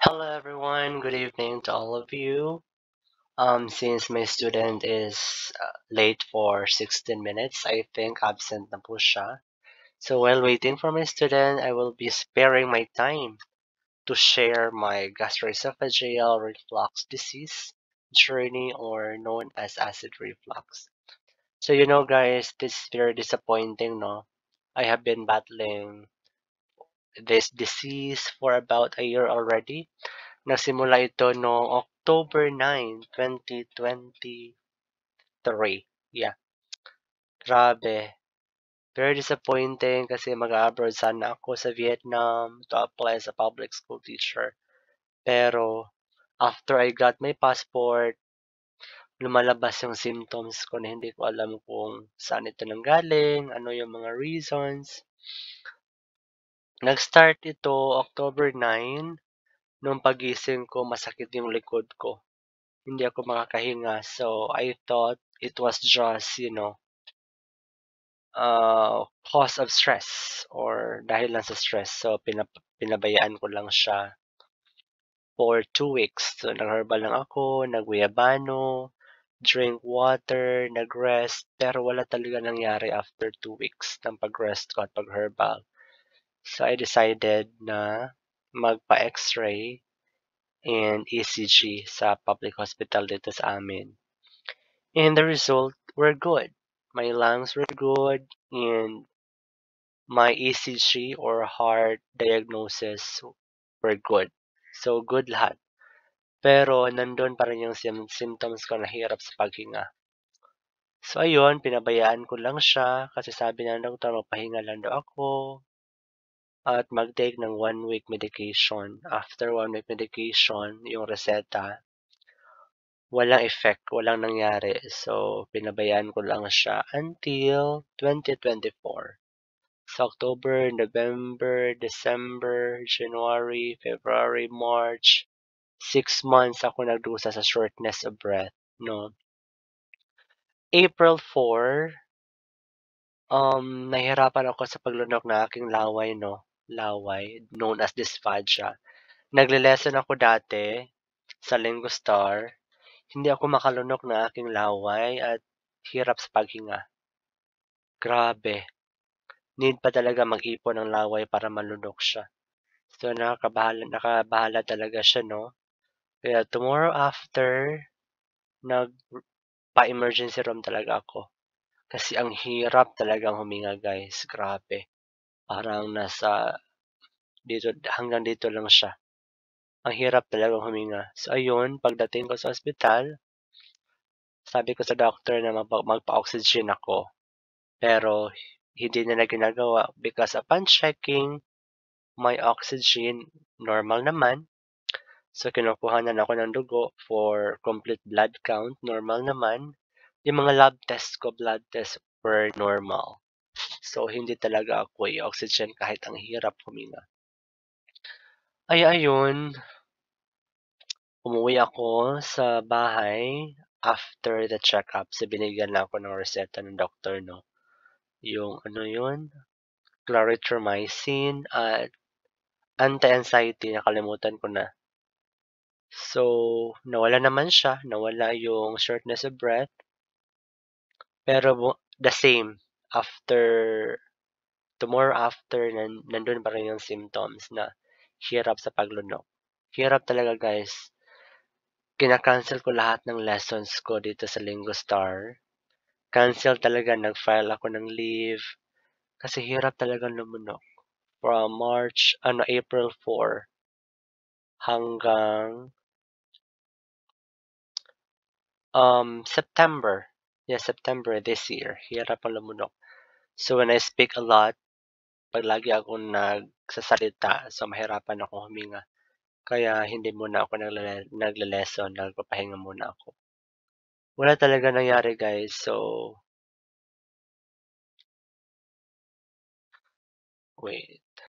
Hello everyone, good evening to all of you. Since my student is late for 16 minutes, I think absent na po siya. So while waiting for my student, I will be sparing my time to share my gastroesophageal reflux disease journey, or known as acid reflux. So guys, this is very disappointing, no? I have been battling this disease for about a year already. Nagsimula ito noong October 9, 2023. Yeah, grabe. Very disappointing kasi mag-abroad sana ako sa Vietnam to apply as a public school teacher. Pero after I got my passport, lumalabas yung symptoms ko na hindi ko alam kung saan ito nanggaling, ano yung mga reasons. Nag-start ito October 9. Nung pagising ko, masakit yung likod ko. Hindi ako makakahinga. So, I thought it was just, cause of stress or dahil lang sa stress. So, pinabayaan ko lang siya for 2 weeks. So, nag-herbal lang ako, nag-guyabano, drink water, nag-rest, pero wala talaga nangyari after 2 weeks ng pag-rest ko at pag-herbal. So, I decided na magpa-x-ray and ECG sa public hospital dito sa amin. And the result were good. My lungs were good and my ECG or heart diagnosis were good. So good lahat. Pero nandun pa rin yung symptoms ko na hirap sa paghinga. So ayun, pinabayaan ko lang siya kasi sabi ng doktor magpahinga lang daw ako at mag-take ng 1 week medication. After 1 week medication, yung reseta, walang effect, walang nangyari. So, pinabayaan ko lang siya until 2024. So, October, November, December, January, February, March, 6 months ako nagdusa sa shortness of breath, no? April 4, nahihirapan ako sa paglunok ng aking laway, no? Laway, known as dysphagia. Nagle-lesson ako dati sa Lingustar. Hindi ako makalunok ng aking laway at hirap sa paghinga. Grabe. Need pa talaga mag-ipon ng laway para malunok siya. So, nakabahala talaga siya, no? Kaya tomorrow after, nagpa-emergency room talaga ako. Kasi ang hirap talagang huminga, guys. Grabe. Parang nasa dito, hanggang dito lang siya. Ang hirap talagang huminga. So, ayun, pagdating ko sa ospital, sabi ko sa doctor na magpa-oxygen ako. Pero hindi nila ginagawa because upon checking my oxygen, normal naman. So, kinukuhanan ako ng dugo for complete blood count, normal naman. Yung mga lab test ko, blood test were normal. So, hindi talaga ako i-oxygen kahit ang hirap huminga. Ay, ayun, umuwi ako sa bahay after the check-up. So, binigyan lang ako ng reseta ng doctor, no? Yung ano yun? Clarithromycin at anti-anxiety, nakalimutan ko na. So, nawala naman siya, nawala yung shortness of breath. Pero the same, after, tomorrow after, nandun pa rin yung symptoms na hirap sa paglunok. Hirap talaga, guys. Kina-cancel ko lahat ng lessons ko dito sa Lingustar. Cancel talaga, nag-file ako ng leave. Kasi hirap talaga lumunok. From April 4 hanggang September. Yeah, September this year. Hirap ang lumunok. So when I speak a lot, pag lagi akong nagsasalita, so mahirapan ako huminga. Kaya hindi muna ako nagle-lesson, nagpapahinga muna ako. Wala talaga nangyari, guys. So, wait.